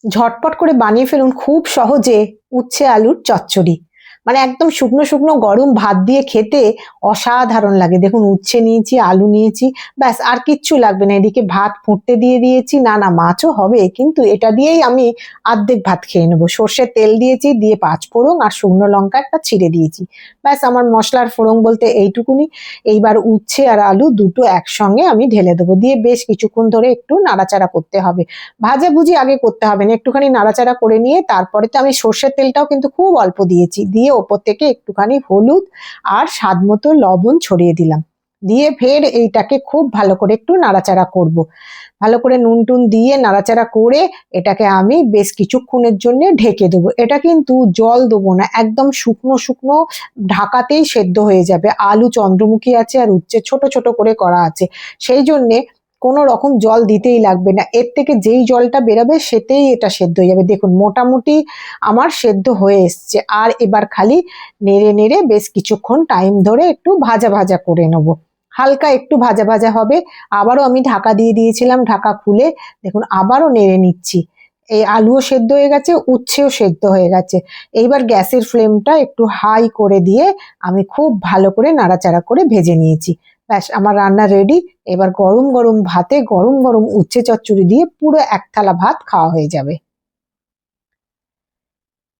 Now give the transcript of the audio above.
ঝটপট করে বানিয়ে ফেলুন খুব সহজে উচ্ছে আলুর চচ্চড়ি। মানে একদম শুকনো শুকনো গরম ভাত দিয়ে খেতে অসাধারণ লাগে। দেখুন উচ্ছে নিয়েছি, আলু নিয়েছি, ব্যাস আর কিচ্ছু লাগবে না। এদিকে ভাত ফুটতে দিয়ে দিয়েছি, না না মাছও হবে, কিন্তু এটা দিয়েই আমি অর্ধেক ভাত খেয়ে নেবো। সর্ষের তেল দিয়েছি, দিয়ে পাঁচ ফোড়ন আর শুকনো লঙ্কা একটা ছিঁড়ে দিয়েছি। ব্যাস আমার মশলার ফোড়ন বলতে এইটুকুনি। এইবার উচ্ছে আর আলু দুটো একসঙ্গে আমি ঢেলে দেবো, দিয়ে বেশ কিছুক্ষণ ধরে একটু নাড়াচাড়া করতে হবে। ভাজাভুজি আগে করতে হবে না, একটুখানি নাড়াচাড়া করে নিয়ে তারপরে তো আমি সর্ষের তেলটাও কিন্তু খুব অল্প দিয়েছি, দিয়ে ওপর থেকে একটুখানি হলুদ আর স্বাদ মতো লবণ ছড়িয়ে দিলাম, দিয়ে ফের এইটাকে খুব ভালো করে একটু নাড়াচাড়া করব। ভালো করে নুন টুন দিয়ে নাড়াচাড়া করে এটাকে আমি বেশ কিছুক্ষণের জন্য ঢেকে দেবো। এটা কিন্তু জল দেবো না, একদম শুকনো শুকনো ঢাকাতেই সেদ্ধ হয়ে যাবে। আলু চন্দ্রমুখী আছে আর উচ্ছে ছোট ছোট করে করা আছে, সেই জন্যে কোনো রকম জল দিতেই লাগবে না। এর থেকে যেই জলটা বেরোবে সেতেই এটা সেদ্ধ হয়ে যাবে। দেখুন মোটামুটি আমার সেদ্ধ হয়ে এসছে, আর এবার খালি নেড়ে নেড়ে বেশ কিছুক্ষণ টাইম ধরে একটু ভাজা ভাজা করে নেবো। হালকা একটু ভাজা ভাজা হবে, আবারও আমি ঢাকা দিয়ে দিয়েছিলাম, ঢাকা খুলে দেখুন আবারও নেড়ে নিচ্ছি। এই আলুও সেদ্ধ হয়ে গেছে, উচ্ছেও সেদ্ধ হয়ে গেছে। এইবার গ্যাসের ফ্লেমটা একটু হাই করে দিয়ে আমি খুব ভালো করে নাড়াচাড়া করে ভেজে নিয়েছি। ব্যাস আমার রান্না রেডি। এবার গরম গরম ভাতে গরম গরম উচ্ছে চচ্চড়ি দিয়ে পুরো এক থালা ভাত খাওয়া হয়ে যাবে।